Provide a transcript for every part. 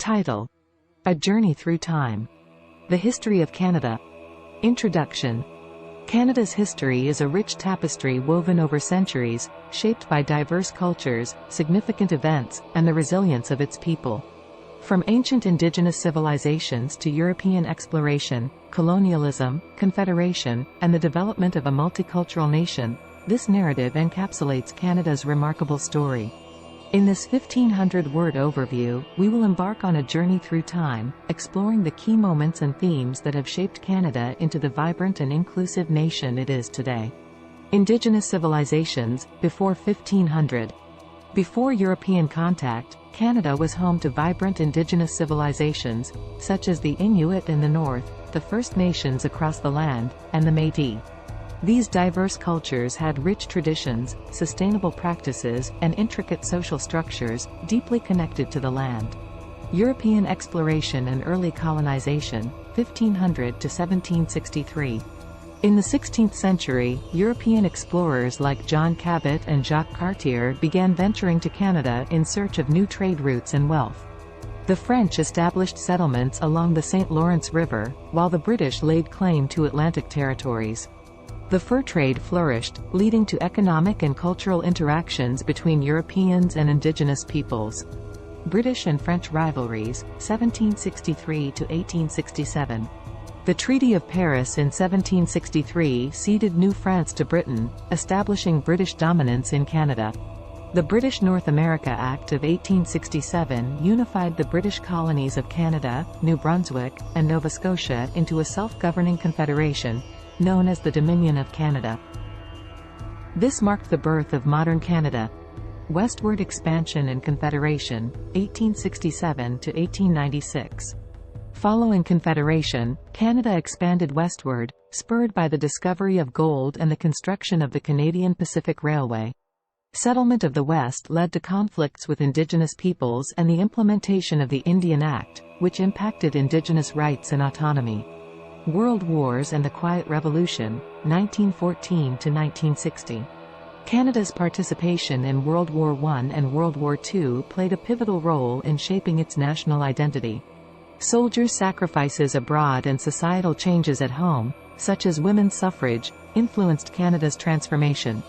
Title: A Journey Through Time. The History of Canada. Introduction. Canada's history is a rich tapestry woven over centuries, shaped by diverse cultures, significant events, and the resilience of its people. From ancient Indigenous civilizations to European exploration, colonialism, confederation, and the development of a multicultural nation, this narrative encapsulates Canada's remarkable story. In this 1,500-word overview, we will embark on a journey through time, exploring the key moments and themes that have shaped Canada into the vibrant and inclusive nation it is today. Indigenous civilizations, before 1500. Before European contact, Canada was home to vibrant Indigenous civilizations, such as the Inuit in the north, the First Nations across the land, and the Métis. These diverse cultures had rich traditions, sustainable practices, and intricate social structures, deeply connected to the land. European exploration and early colonization, 1500 to 1763. In the 16th century, European explorers like John Cabot and Jacques Cartier began venturing to Canada in search of new trade routes and wealth. The French established settlements along the St. Lawrence River, while the British laid claim to Atlantic territories. The fur trade flourished, leading to economic and cultural interactions between Europeans and Indigenous peoples. British and French rivalries, 1763 to 1867. The Treaty of Paris in 1763 ceded New France to Britain, establishing British dominance in Canada. The British North America Act of 1867 unified the British colonies of Canada, New Brunswick, and Nova Scotia into a self-governing confederation, known as the Dominion of Canada. This marked the birth of modern Canada. Westward expansion and confederation, 1867 to 1896. Following Confederation, Canada expanded westward, spurred by the discovery of gold and the construction of the Canadian Pacific Railway. Settlement of the West led to conflicts with Indigenous peoples and the implementation of the Indian Act, which impacted Indigenous rights and autonomy. World Wars and the Quiet Revolution, 1914 to 1960. Canada's participation in World War I and World War II played a pivotal role in shaping its national identity. Soldiers' sacrifices abroad and societal changes at home, such as women's suffrage, influenced Canada's transformation.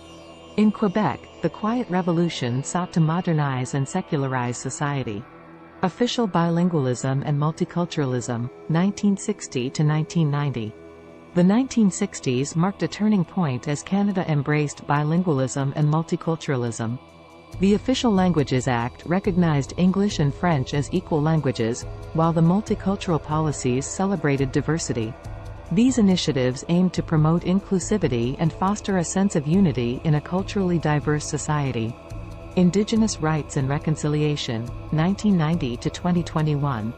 In Quebec, the Quiet Revolution sought to modernize and secularize society. Official bilingualism and multiculturalism, 1960 to 1990. The 1960s marked a turning point as Canada embraced bilingualism and multiculturalism. The Official Languages Act recognized English and French as equal languages, while the multicultural policies celebrated diversity. These initiatives aimed to promote inclusivity and foster a sense of unity in a culturally diverse society. Indigenous Rights and Reconciliation, 1990 to 2021.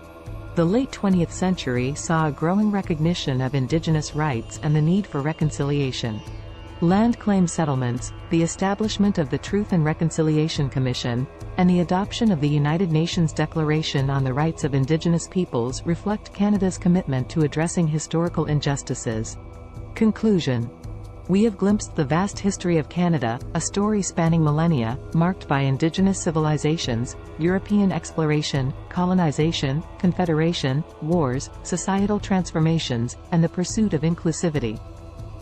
The late 20th century saw a growing recognition of Indigenous rights and the need for reconciliation. Land claim settlements, the establishment of the Truth and Reconciliation Commission, and the adoption of the United Nations Declaration on the Rights of Indigenous Peoples reflect Canada's commitment to addressing historical injustices. Conclusion. We have glimpsed the vast history of Canada, a story spanning millennia, marked by Indigenous civilizations, European exploration, colonization, confederation, wars, societal transformations, and the pursuit of inclusivity.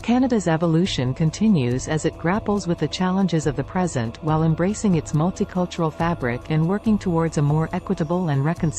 Canada's evolution continues as it grapples with the challenges of the present while embracing its multicultural fabric and working towards a more equitable and reconciled